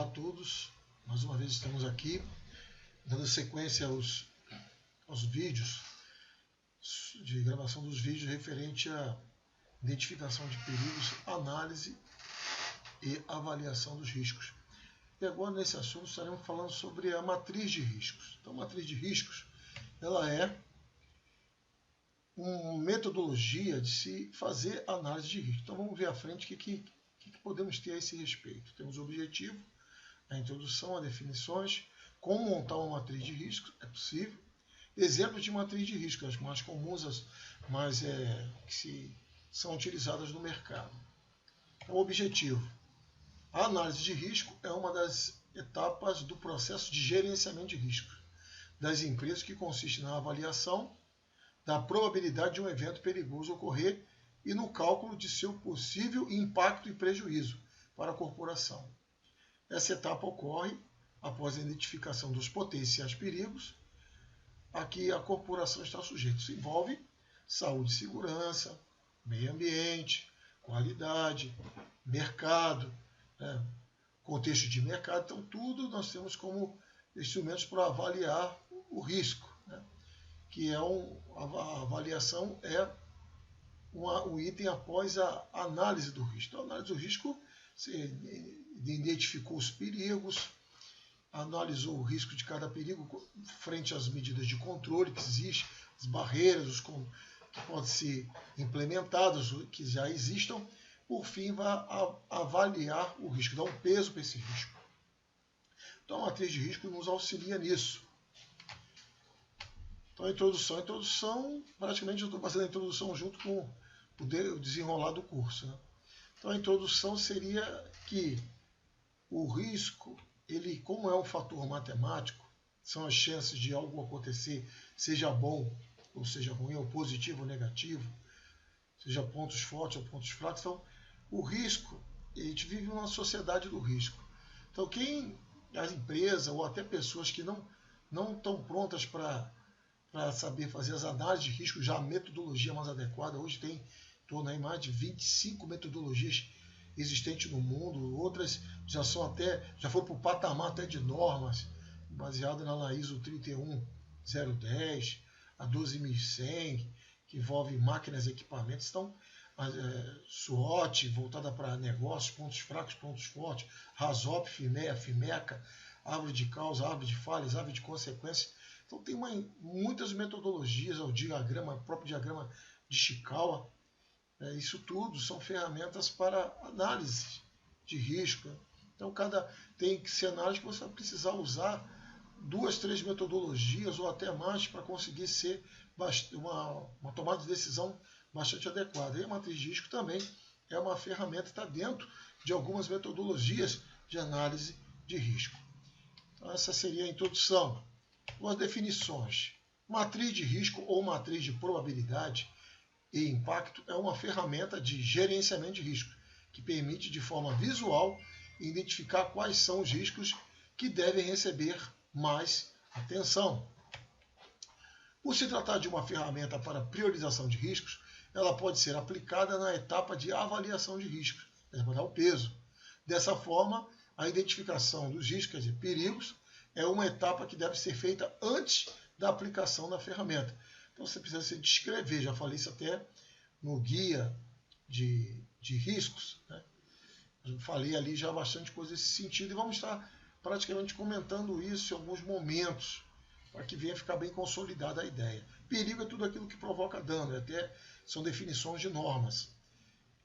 Olá a todos, mais uma vez estamos aqui, dando sequência aos vídeos, de gravação dos vídeos referente à identificação de perigos, análise e avaliação dos riscos. E agora nesse assunto estaremos falando sobre a matriz de riscos. Então a matriz de riscos, ela é uma metodologia de se fazer análise de risco. Então vamos ver à frente o que podemos ter a esse respeito. Temos o objetivo, a introdução, as definições, como montar uma matriz de risco, é possível. Exemplos de matriz de risco, as mais comuns, as mais que são utilizadas no mercado. Então, o objetivo. A análise de risco é uma das etapas do processo de gerenciamento de riscos das empresas, que consiste na avaliação da probabilidade de um evento perigoso ocorrer e no cálculo de seu possível impacto e prejuízo para a corporação. Essa etapa ocorre após a identificação dos potenciais perigos a que a corporação está sujeita. Isso envolve saúde e segurança, meio ambiente, qualidade, mercado, contexto de mercado. Então, tudo nós temos como instrumentos para avaliar o risco, que é a avaliação é um item após a análise do risco. Então, a análise do risco, você identificou os perigos, analisou o risco de cada perigo frente às medidas de controle que existem, as barreiras que podem ser implementadas, que já existam. Por fim, vai avaliar o risco, dar um peso para esse risco. Então, a matriz de risco nos auxilia nisso. Então, a introdução, praticamente eu estou fazendo a introdução junto com o desenrolar do curso. Então, a introdução seria que o risco, ele, como é um fator matemático, são as chances de algo acontecer, seja bom ou seja ruim, ou positivo ou negativo, seja pontos fortes ou pontos fracos. Então, o risco, a gente vive numa sociedade do risco. Então, as empresas ou até pessoas que não estão prontas para saber fazer as análises de risco, já a metodologia mais adequada, hoje tem em torno aí mais de 25 metodologias existentes no mundo, outras já foram para o patamar até de normas, baseada na ISO 31010, a 12100, que envolve máquinas e equipamentos. Então, SWOT, voltada para negócios, pontos fracos, pontos fortes, RASOP, FIMECA, árvore de causa, árvore de falhas, árvore de consequências. Então, tem muitas metodologias, o próprio diagrama de Ishikawa. Isso tudo são ferramentas para análise de risco. Então, tem que ser análise que você vai precisar usar 2, 3 metodologias ou até mais para conseguir ser uma tomada de decisão bastante adequada. E a matriz de risco também é uma ferramenta que está dentro de algumas metodologias de análise de risco. Então, essa seria a introdução. As definições. Matriz de risco ou matriz de probabilidade e impacto é uma ferramenta de gerenciamento de risco que permite de forma visual identificar quais são os riscos que devem receber mais atenção. Por se tratar de uma ferramenta para priorização de riscos, ela pode ser aplicada na etapa de avaliação de riscos, para dar o peso. Dessa forma, a identificação dos riscos, quer dizer, perigos, é uma etapa que deve ser feita antes da aplicação da ferramenta. Então você precisa se descrever, já falei isso até no guia de riscos. Eu falei ali já bastante coisa nesse sentido e vamos estar praticamente comentando isso em alguns momentos, para que venha ficar bem consolidada a ideia. Perigo é tudo aquilo que provoca dano, até são definições de normas.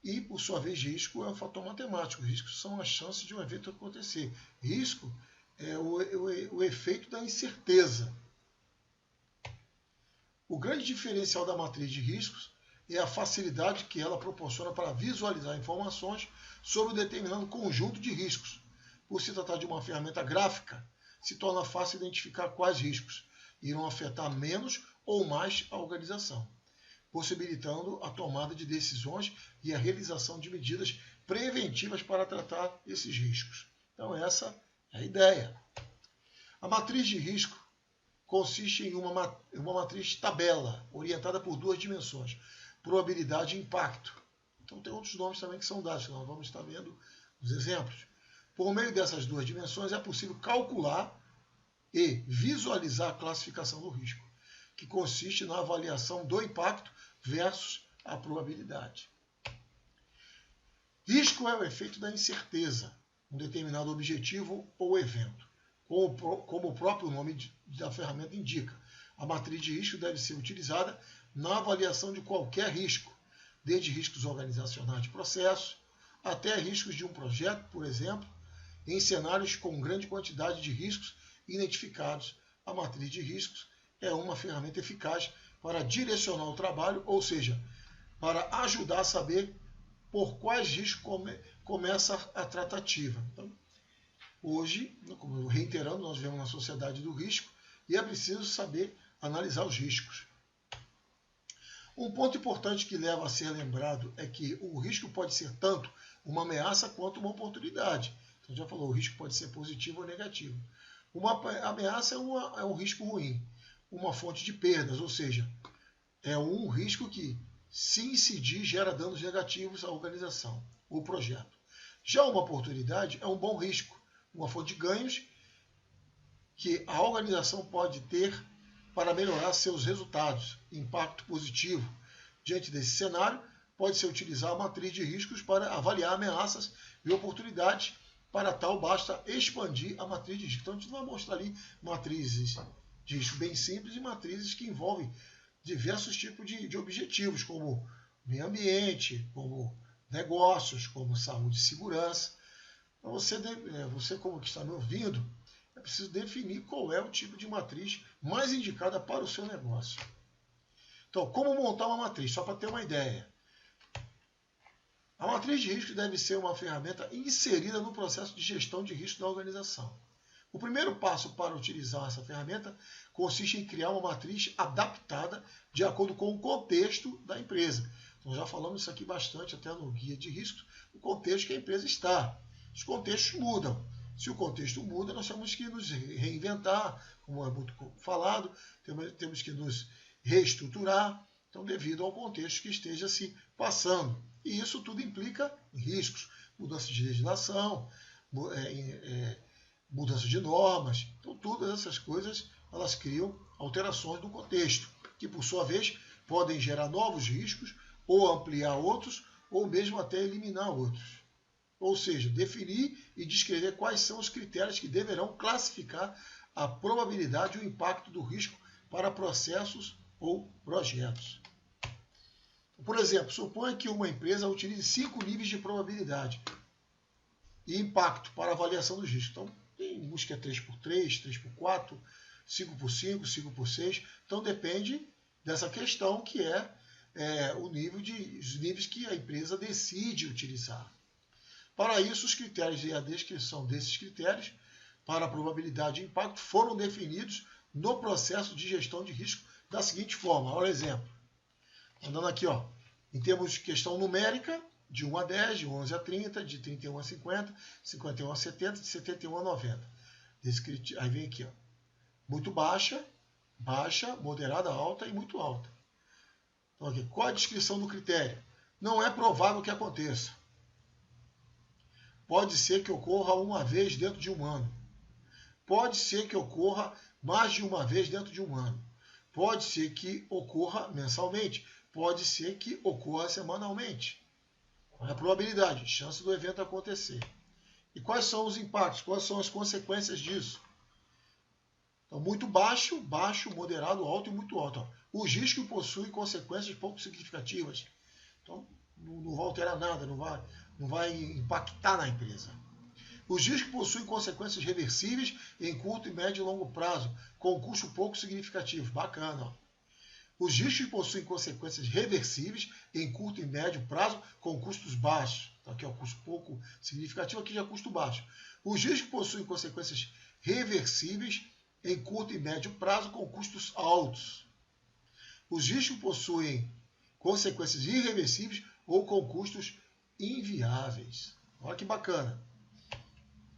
E, por sua vez, risco é um fator matemático. Riscos são as chances de um evento acontecer. Risco é o efeito da incerteza. O grande diferencial da matriz de riscos é a facilidade que ela proporciona para visualizar informações sobre um determinado conjunto de riscos. Por se tratar de uma ferramenta gráfica, se torna fácil identificar quais riscos irão afetar menos ou mais a organização, possibilitando a tomada de decisões e a realização de medidas preventivas para tratar esses riscos. Então, essa é a ideia. A matriz de risco consiste em uma matriz tabela, orientada por 2 dimensões, probabilidade e impacto. Então, tem outros nomes também que são dados, que nós vamos estar vendo os exemplos. Por meio dessas duas dimensões é possível calcular e visualizar a classificação do risco, que consiste na avaliação do impacto versus a probabilidade. Risco é o efeito da incerteza, um determinado objetivo ou evento. Como o próprio nome da ferramenta indica, a matriz de risco deve ser utilizada na avaliação de qualquer risco, desde riscos organizacionais de processos até riscos de um projeto, por exemplo, em cenários com grande quantidade de riscos identificados. A matriz de riscos é uma ferramenta eficaz para direcionar o trabalho, ou seja, para ajudar a saber por quais riscos começa a tratativa. Então, hoje, como reiterando, nós vivemos na sociedade do risco e é preciso saber analisar os riscos. Um ponto importante que leva a ser lembrado é que o risco pode ser tanto uma ameaça quanto uma oportunidade. Então, já falou, o risco pode ser positivo ou negativo. Uma ameaça é um risco ruim, uma fonte de perdas, ou seja, é um risco que, se incidir, gera danos negativos à organização ou projeto. Já uma oportunidade é um bom risco, uma fonte de ganhos que a organização pode ter para melhorar seus resultados, impacto positivo. Diante desse cenário, pode-se utilizar a matriz de riscos para avaliar ameaças e oportunidades. Para tal, basta expandir a matriz de risco. Então, a gente vai mostrar ali matrizes de risco bem simples e matrizes que envolvem diversos tipos de objetivos, como meio ambiente, como negócios, como saúde e segurança. Então, você como que está me ouvindo, é preciso definir qual é o tipo de matriz mais indicada para o seu negócio. Então, como montar uma matriz? Só para ter uma ideia. A matriz de risco deve ser uma ferramenta inserida no processo de gestão de risco da organização. O primeiro passo para utilizar essa ferramenta consiste em criar uma matriz adaptada de acordo com o contexto da empresa. Então, já falamos isso aqui bastante até no guia de risco, o contexto que a empresa está. Os contextos mudam. Se o contexto muda, nós temos que nos reinventar, como é muito falado, temos que nos reestruturar, então, devido ao contexto que esteja se passando. E isso tudo implica riscos, mudança de legislação, mudança de normas. Então, todas essas coisas, elas criam alterações do contexto, que, por sua vez, podem gerar novos riscos, ou ampliar outros, ou mesmo até eliminar outros. Ou seja, definir e descrever quais são os critérios que deverão classificar a probabilidade e o impacto do risco para processos ou projetos. Por exemplo, suponha que uma empresa utilize 5 níveis de probabilidade e impacto para avaliação dos riscos. Então, tem uns que é 3x3, 3x4, 5x5, 5x6. Então, depende dessa questão que é os níveis que a empresa decide utilizar. Para isso, os critérios e a descrição desses critérios para a probabilidade e impacto foram definidos no processo de gestão de risco da seguinte forma. Olha o exemplo. Andando aqui, em termos de questão numérica, de 1 a 10, de 11 a 30, de 31 a 50, 51 a 70, de 71 a 90. Aí vem aqui, muito baixa, baixa, moderada, alta e muito alta. Então, aqui, qual a descrição do critério? Não é provável que aconteça. Pode ser que ocorra uma vez dentro de um ano. Pode ser que ocorra mais de uma vez dentro de um ano. Pode ser que ocorra mensalmente. Pode ser que ocorra semanalmente. A probabilidade, chance do evento acontecer. E quais são os impactos? Quais são as consequências disso? Então, muito baixo, baixo, moderado, alto e muito alto. Os riscos possuem consequências pouco significativas. Então, não vai alterar nada, não vai impactar na empresa. Os riscos possuem consequências reversíveis em curto, médio e longo prazo, com custo pouco significativo. Bacana. Os riscos possuem consequências reversíveis em curto e médio prazo, com custos baixos. Então, aqui é o custo pouco significativo, aqui já é custo baixo. Os riscos possuem consequências reversíveis em curto e médio prazo, com custos altos. Os riscos possuem consequências irreversíveis ou com custos inviáveis. Olha que bacana.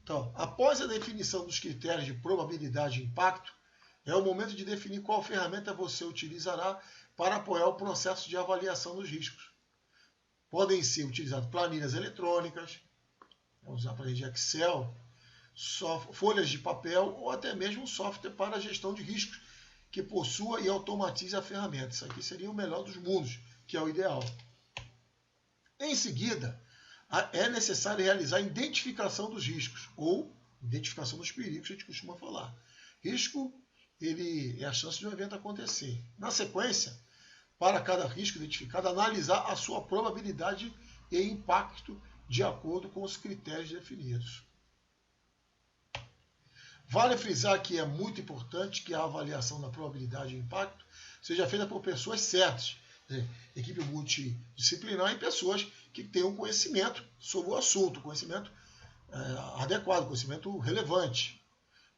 Então, após a definição dos critérios de probabilidade e impacto, é o momento de definir qual ferramenta você utilizará para apoiar o processo de avaliação dos riscos. Podem ser utilizadas planilhas eletrônicas, vamos usar planilha de Excel, folhas de papel ou até mesmo um software para a gestão de riscos que possua e automatize a ferramenta. Isso aqui seria o melhor dos mundos, que é o ideal. Em seguida, é necessário realizar a identificação dos riscos, ou identificação dos perigos, que a gente costuma falar. Risco, ele é a chance de um evento acontecer. Na sequência, para cada risco identificado, analisar a sua probabilidade e impacto de acordo com os critérios definidos. Vale frisar que é muito importante que a avaliação da probabilidade e impacto seja feita por pessoas certas, equipe multidisciplinar e pessoas que tenham conhecimento sobre o assunto, conhecimento adequado, conhecimento relevante.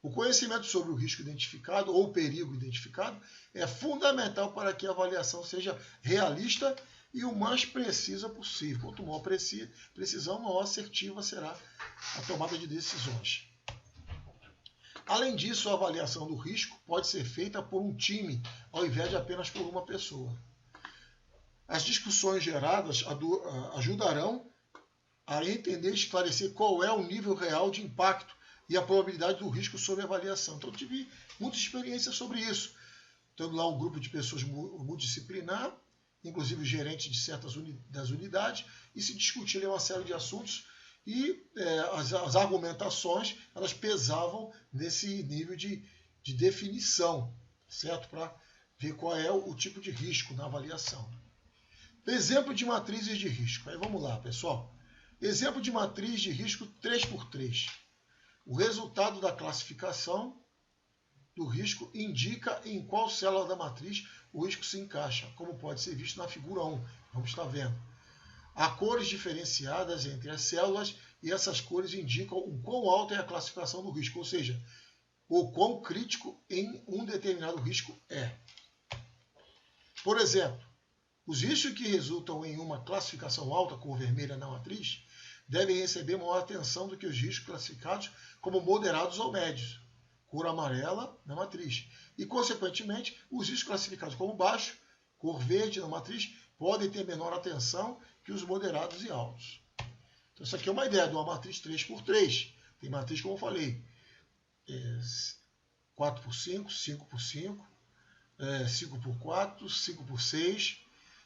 O conhecimento sobre o risco identificado ou o perigo identificado é fundamental para que a avaliação seja realista e o mais precisa possível. Quanto maior precisão, maior assertiva será a tomada de decisões. Além disso, a avaliação do risco pode ser feita por um time, ao invés de apenas por uma pessoa. As discussões geradas ajudarão a entender e esclarecer qual é o nível real de impacto e a probabilidade do risco sobre a avaliação. Então, eu tive muita experiência sobre isso. Tendo lá um grupo de pessoas multidisciplinar, inclusive os gerentes de certas das unidades, e se discutiram uma série de assuntos e as argumentações elas pesavam nesse nível de definição, certo? Para ver qual é o tipo de risco na avaliação. Exemplo de matrizes de risco. Aí vamos lá, pessoal. Exemplo de matriz de risco 3x3. O resultado da classificação do risco indica em qual célula da matriz o risco se encaixa, como pode ser visto na figura 1. Vamos estar vendo. Há cores diferenciadas entre as células e essas cores indicam o quão alta é a classificação do risco, ou seja, o quão crítico em um determinado risco é. Por exemplo, os riscos que resultam em uma classificação alta, cor vermelha na matriz, devem receber maior atenção do que os riscos classificados como moderados ou médios, cor amarela na matriz. E, consequentemente, os riscos classificados como baixo, cor verde na matriz, podem ter menor atenção que os moderados e altos. Então, isso aqui é uma ideia de uma matriz 3x3. Tem matriz, como eu falei, 4x5, 5x5, 5x4, 5x6.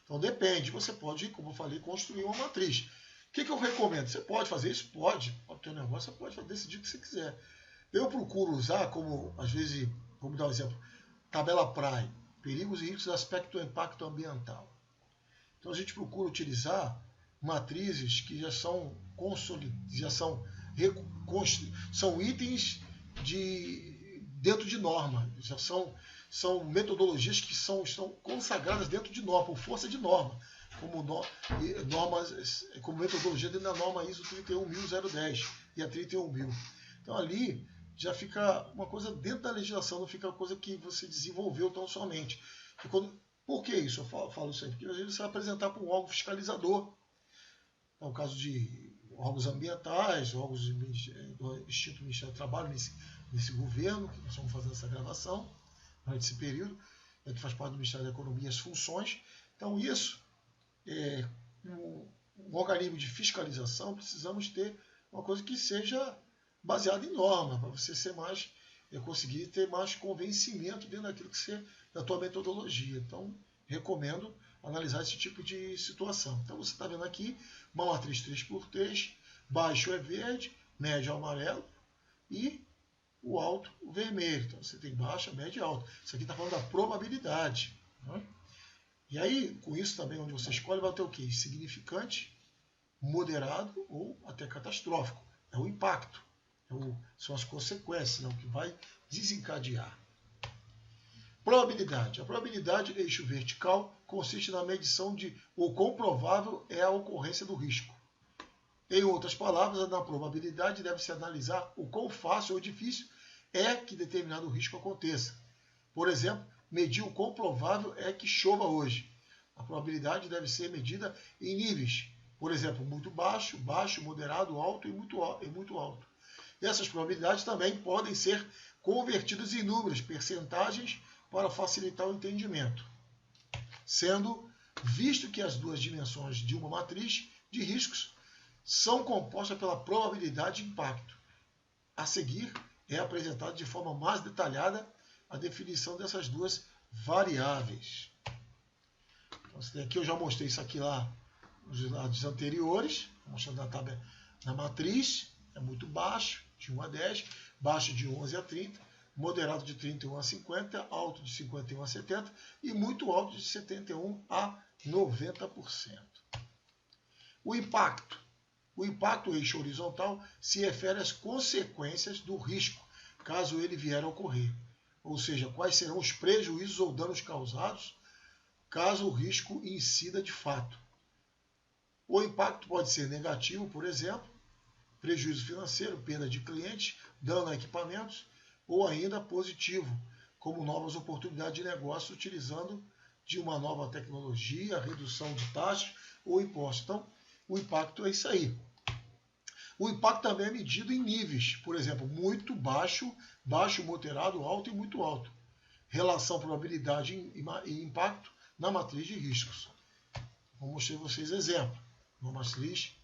Então, depende. Você pode, como eu falei, construir uma matriz. O que eu recomendo? Você pode fazer isso? Pode. Pode ter um negócio, você pode decidir o que você quiser. Eu procuro usar, como, às vezes, vamos dar um exemplo, tabela PRAE, perigos e riscos de aspecto do impacto ambiental. Então, a gente procura utilizar matrizes que já são são itens dentro de norma, já são metodologias que estão consagradas dentro de norma, por força de norma, como metodologia dentro da norma ISO 31010 e a 31000. Então, ali já fica uma coisa dentro da legislação, não fica uma coisa que você desenvolveu tão somente. Por que isso? Eu falo sempre, porque às vezes você vai apresentar para um órgão fiscalizador, no caso de órgãos ambientais, órgãos do Instituto Ministério do Trabalho, nesse governo, que nós estamos fazendo essa gravação, durante esse período, que faz parte do Ministério da Economia e as funções. Então, isso, um organismo de fiscalização, precisamos ter uma coisa que seja baseada em norma, para você ser mais, conseguir ter mais convencimento dentro daquilo que você, da tua metodologia. Então, recomendo analisar esse tipo de situação. Então, você está vendo aqui uma matriz 3x3, baixo é verde, médio é amarelo e o alto o vermelho. Então, você tem baixa, média e alta. Isso aqui está falando da probabilidade. Né? E aí, com isso também, onde você escolhe, vai ter o quê? Significante, moderado ou até catastrófico. É o impacto. São as consequências, o que vai desencadear. Probabilidade. A probabilidade, eixo vertical, consiste na medição de o quão provável é a ocorrência do risco. Em outras palavras, na probabilidade deve-se analisar o quão fácil ou difícil é que determinado risco aconteça. Por exemplo, medir o quão provável é que chova hoje. A probabilidade deve ser medida em níveis. Por exemplo, muito baixo, baixo, moderado, alto e muito alto. Essas probabilidades também podem ser convertidas em números, percentagens, para facilitar o entendimento. Sendo visto que as duas dimensões de uma matriz de riscos são compostas pela probabilidade de impacto. A seguir é apresentada de forma mais detalhada a definição dessas duas variáveis. Então, aqui eu já mostrei isso aqui lá nos slides anteriores, mostrando na tabela, na matriz, é muito baixo, de 1 a 10, baixo de 11 a 30, moderado de 31 a 50, alto de 51 a 70 e muito alto de 71 a 90%. O impacto. O impacto eixo horizontal se refere às consequências do risco, caso ele vier a ocorrer. Ou seja, quais serão os prejuízos ou danos causados caso o risco incida de fato. O impacto pode ser negativo, por exemplo, prejuízo financeiro, perda de clientes, dano a equipamentos, ou ainda positivo, como novas oportunidades de negócio utilizando de uma nova tecnologia, redução de taxas ou impostos. Então, o impacto é isso aí. O impacto também é medido em níveis, por exemplo, muito baixo, baixo, moderado, alto e muito alto. Relação probabilidade e impacto na matriz de riscos. Vou mostrar para vocês exemplo. Uma matriz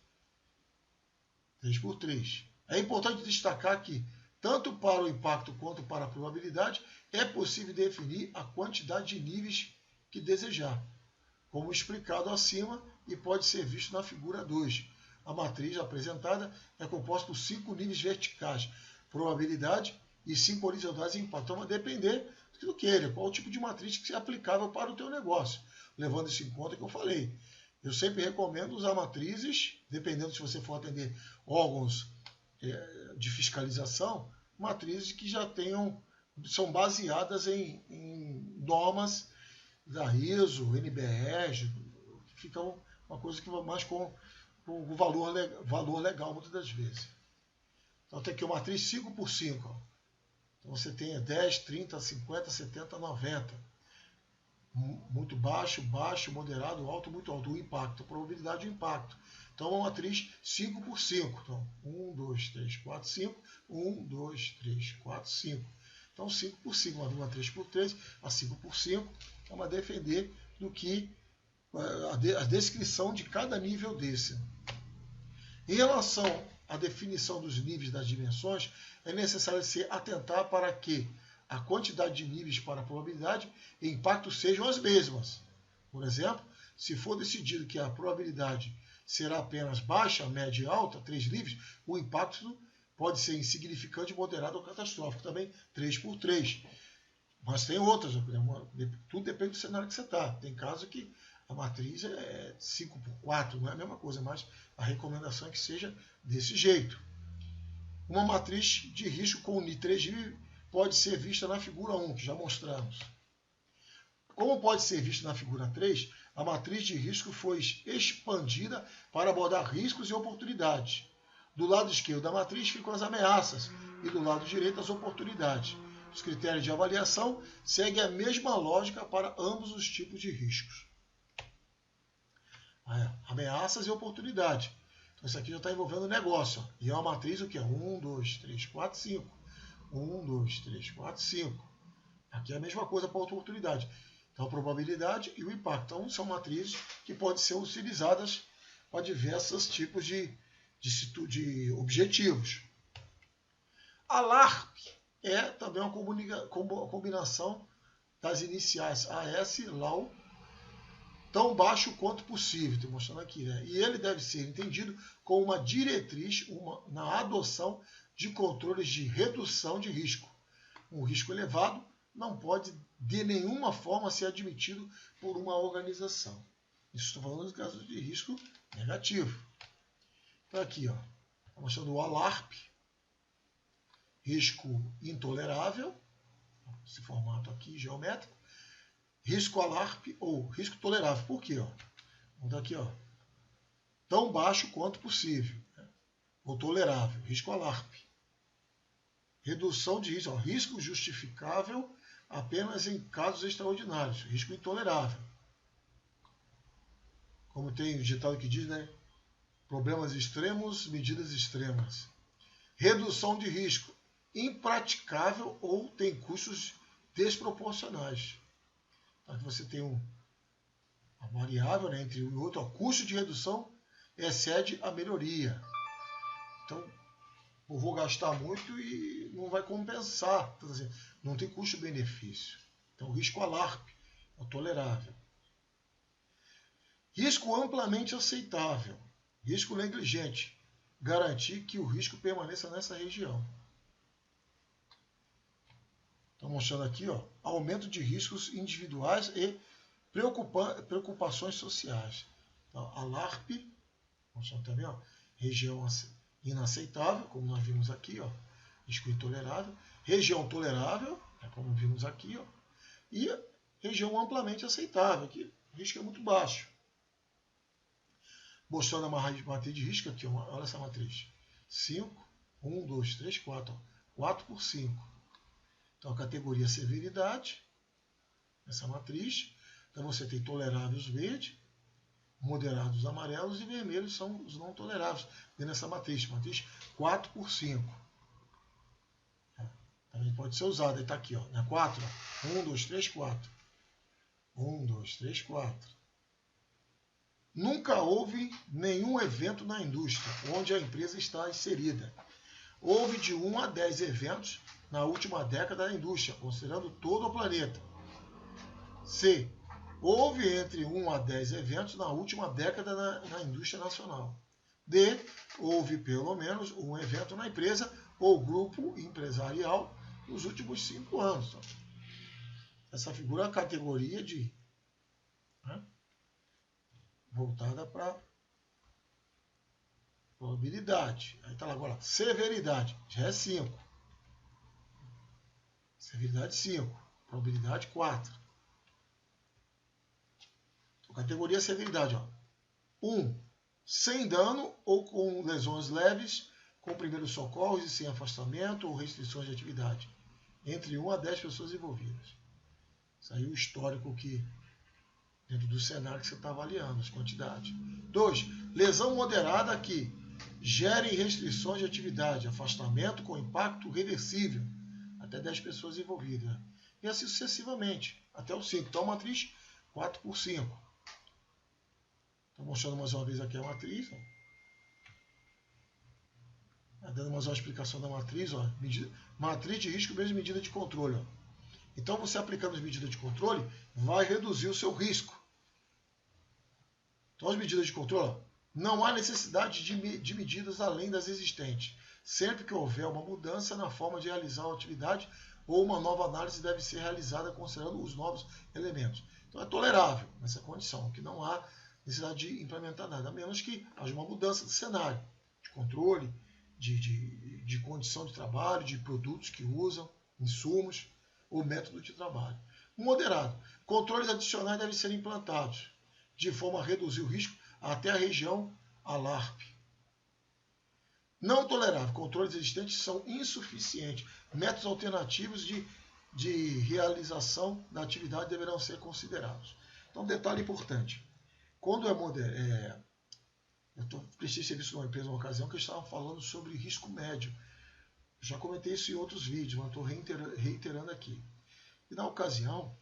3x3. É importante destacar que, tanto para o impacto quanto para a probabilidade, é possível definir a quantidade de níveis que desejar, como explicado acima e pode ser visto na figura 2. A matriz apresentada é composta por 5 níveis verticais, probabilidade, e 5 horizontais em impacto. Então vai depender do que tu queira, qual o tipo de matriz que é aplicável para o teu negócio. Levando isso em conta que eu falei. Eu sempre recomendo usar matrizes, dependendo se você for atender órgãos de fiscalização, matrizes que já são baseadas em normas da ISO, NBR, que ficam uma coisa que vai mais com o valor legal muitas das vezes. Então tem aqui uma matriz 5x5. Ó. Então você tem 10, 30, 50, 70, 90. Muito baixo, baixo, moderado, alto, muito alto. O impacto, a probabilidade do impacto. Então, uma matriz 5x5. Então, 1, 2, 3, 4, 5. 1, 2, 3, 4, 5. Então, 5x5, uma 3x3, a 5x5. Vamos defender do que a descrição de cada nível desse. Em relação à definição dos níveis das dimensões, é necessário se atentar para que a quantidade de níveis para a probabilidade e impacto sejam as mesmas. Por exemplo, se for decidido que a probabilidade será apenas baixa, média e alta, 3 níveis, o impacto pode ser insignificante, moderado ou catastrófico, também 3x3. Mas tem outras, tudo depende do cenário que você está. Tem casos que a matriz é 5x4, não é a mesma coisa, mas a recomendação é que seja desse jeito. Uma matriz de risco com 3 níveis pode ser vista na figura 1, que já mostramos. Como pode ser vista na figura 3, a matriz de risco foi expandida para abordar riscos e oportunidades. Do lado esquerdo da matriz ficam as ameaças e do lado direito as oportunidades. Os critérios de avaliação seguem a mesma lógica para ambos os tipos de riscos. Ameaças e oportunidades. Então isso aqui já está envolvendo o negócio. Ó. E é uma matriz o que? 1, 2, 3, 4, 5. 1, 2, 3, 4, 5. Aqui é a mesma coisa para a oportunidade. Então, a probabilidade e o impacto. Então, são matrizes que podem ser utilizadas para diversos tipos de objetivos. A LARP é também uma combinação das iniciais AS e LAU, tão baixo quanto possível. Estou mostrando aqui. Né? E ele deve ser entendido como uma diretriz na adoção de controles de redução de risco. Um risco elevado não pode de nenhuma forma ser admitido por uma organização. Isso estou falando dos casos de risco negativo. Então aqui, ó, mostrando o ALARP, risco intolerável, esse formato aqui geométrico, risco ALARP ou risco tolerável. Por quê? Ó? Vamos dar aqui, ó, tão baixo quanto possível, né? Ou tolerável, risco ALARP. Redução de risco, ó, risco justificável apenas em casos extraordinários, risco intolerável. Como tem o ditado que diz, né? Problemas extremos, medidas extremas. Redução de risco, impraticável ou tem custos desproporcionais. Aqui você tem uma variável, né, entre um e outro, ó, custo de redução excede a melhoria. Então, eu vou gastar muito e não vai compensar. Então, assim, não tem custo-benefício. Então, o risco ALARP é o tolerável. Risco amplamente aceitável. Risco negligente. Garantir que o risco permaneça nessa região. Estou mostrando aqui, ó, aumento de riscos individuais e preocupações sociais. Então, ALARP, mostrando também, ó, região inaceitável, como nós vimos aqui, ó, risco intolerável. Região tolerável, como vimos aqui, ó, e região amplamente aceitável, que o risco é muito baixo. Mostrando a matriz de risco aqui, olha essa matriz. 5, 1, 2, 3, 4. 4 por 5. Então, a categoria severidade, essa matriz. Então, você tem toleráveis verde, moderados amarelos e vermelhos são os não toleráveis. Dentro dessa matriz 4 por 5. Também pode ser usada. Está aqui, ó, na 4. 1, 2, 3, 4. 1, 2, 3, 4. Nunca houve nenhum evento na indústria onde a empresa está inserida. Houve de 1 a 10 eventos na última década da indústria, considerando todo o planeta. C. Houve entre 1 a 10 eventos na última década na indústria nacional. D. Houve pelo menos um evento na empresa ou grupo empresarial nos últimos 5 anos. Essa figura é a categoria de... voltada para probabilidade. Aí está lá agora, severidade, já é 5. Severidade 5, probabilidade 4. Então, categoria severidade, ó. 1, sem dano ou com lesões leves, com primeiros socorros e sem afastamento ou restrições de atividade. Entre 1 a 10 pessoas envolvidas. Isso aí é o histórico que dentro do cenário que você está avaliando, as quantidades. 2. Lesão moderada que gere restrições de atividade, afastamento com impacto reversível, até 10 pessoas envolvidas. E assim sucessivamente, até o 5. Então, a matriz 4 por 5. Estou mostrando mais uma vez aqui a matriz. Dando mais uma explicação da matriz. Ó. Matriz de risco vezes medida de controle. Ó. Então, você aplicando as medidas de controle, vai reduzir o seu risco. Então, as medidas de controle, não há necessidade de medidas além das existentes. Sempre que houver uma mudança na forma de realizar a atividade ou uma nova análise deve ser realizada considerando os novos elementos. Então, é tolerável nessa condição, que não há necessidade de implementar nada, a menos que haja uma mudança de cenário, de controle, de condição de trabalho, de produtos que usam, insumos ou método de trabalho. Moderado. Controles adicionais devem ser implantados, de forma a reduzir o risco até a região ALARP. Não tolerável. Controles existentes são insuficientes. Métodos alternativos de realização da atividade deverão ser considerados. Então, detalhe importante. Quando eu prestei serviço numa empresa, numa ocasião, que eles estavam falando sobre risco médio. Eu já comentei isso em outros vídeos, mas estou reiterando aqui. E na ocasião,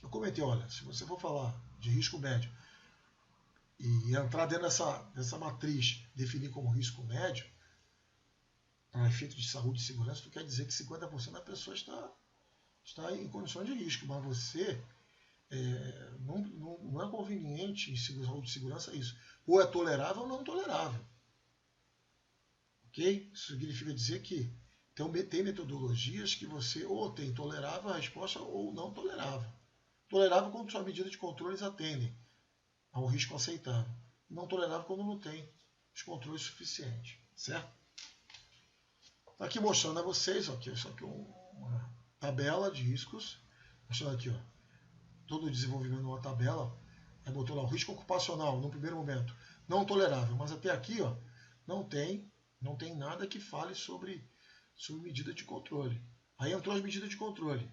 eu comentei, olha, se você for falar de risco médio e entrar dentro dessa matriz, definir como risco médio, para efeito de saúde e segurança, tu quer dizer que 50% da pessoa está em condições de risco, mas você não é conveniente em saúde e segurança isso. Ou é tolerável ou não tolerável. Ok? Isso significa dizer que tem metodologias que você ou tem tolerável a resposta ou não tolerável. Tolerável quando sua medida de controles atendem a um risco aceitável. Não tolerável quando não tem os controles suficientes. Certo? Está aqui mostrando a vocês, ó, isso aqui é uma tabela de riscos. Mostrando aqui, ó, todo o desenvolvimento numa tabela. Botou lá o risco ocupacional no primeiro momento. Não tolerável. Mas até aqui, ó, não tem nada que fale sobre medida de controle. Aí entrou as medidas de controle.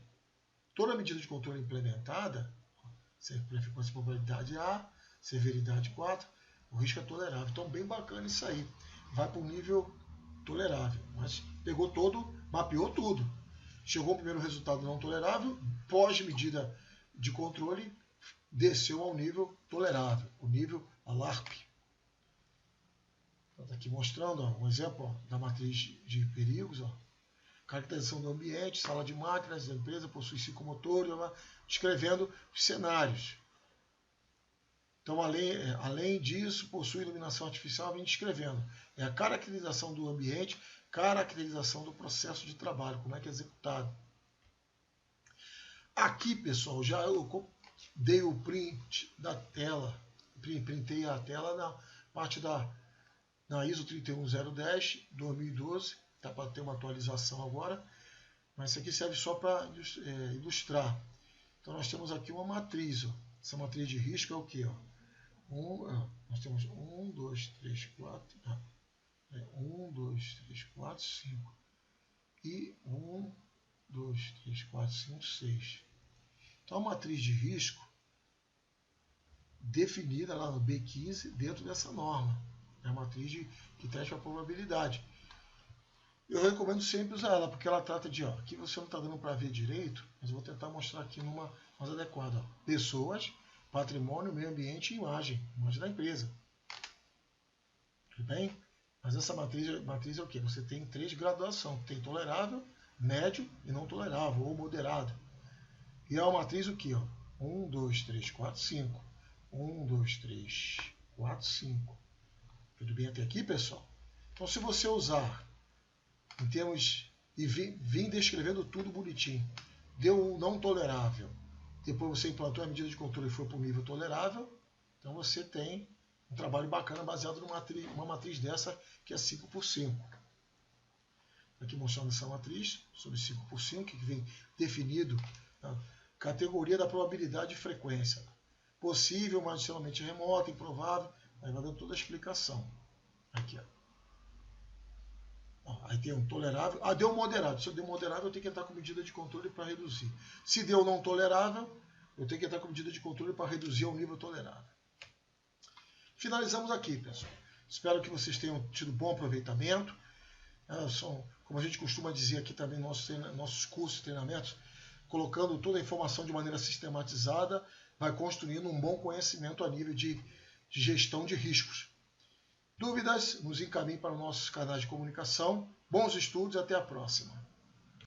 Toda medida de controle implementada, frequência e probabilidade A, severidade 4, o risco é tolerável. Então, bem bacana isso aí. Vai para o nível tolerável. Mas pegou todo, mapeou tudo. Chegou o primeiro resultado não tolerável, pós-medida de controle, desceu ao nível tolerável, o nível ALARP. Está aqui mostrando um exemplo da matriz de perigos. Caracterização do ambiente, sala de máquinas, a empresa possui psicomotores, descrevendo os cenários. Então, além disso, possui iluminação artificial, vem descrevendo. É a caracterização do ambiente, caracterização do processo de trabalho, como é que é executado. Aqui, pessoal, já eu dei o print da tela, printei a tela na parte na ISO 31010 2012, tá para ter uma atualização agora, mas isso aqui serve só para ilustrar. Então nós temos aqui uma matriz, essa matriz de risco é o que? Nós temos 1, 2, 3, 4, 1, 2, 3, 4, 5 e 1, 2, 3, 4, 5, 6. Então a matriz de risco definida lá no B15 dentro dessa norma. É a matriz que testa a probabilidade. Eu recomendo sempre usar ela, porque ela trata de, aqui você não está dando para ver direito, mas eu vou tentar mostrar aqui numa mais adequada. Pessoas, patrimônio, meio ambiente e imagem da empresa. Tudo bem? Mas essa matriz é o quê? Você tem 3 graduações. Tem tolerável, médio e não tolerável, ou moderado. E é uma matriz o quê? 1, 2, 3, 4, 5. 1, 2, 3, 4, 5. Tudo bem até aqui, pessoal? Então, se você usar em termos e vir descrevendo tudo bonitinho, deu um não tolerável, depois você implantou a medida de controle e foi para o nível tolerável, então você tem um trabalho bacana baseado numa matriz dessa que é 5x5. Aqui mostrando essa matriz sobre 5x5, que vem definido a categoria da probabilidade e frequência. Possível, mas extremamente remota, improvável. Aí vai dando toda a explicação. Aqui, aí tem um tolerável. Deu um moderado. Se eu deu moderável, eu tenho que entrar com medida de controle para reduzir. Se deu não tolerável, eu tenho que entrar com medida de controle para reduzir ao nível tolerável. Finalizamos aqui, pessoal. Espero que vocês tenham tido bom aproveitamento. Como a gente costuma dizer aqui também nos nossos cursos e treinamentos, colocando toda a informação de maneira sistematizada, vai construindo um bom conhecimento a nível de gestão de riscos. Dúvidas, nos encaminhe para os nossos canais de comunicação. Bons estudos e até a próxima.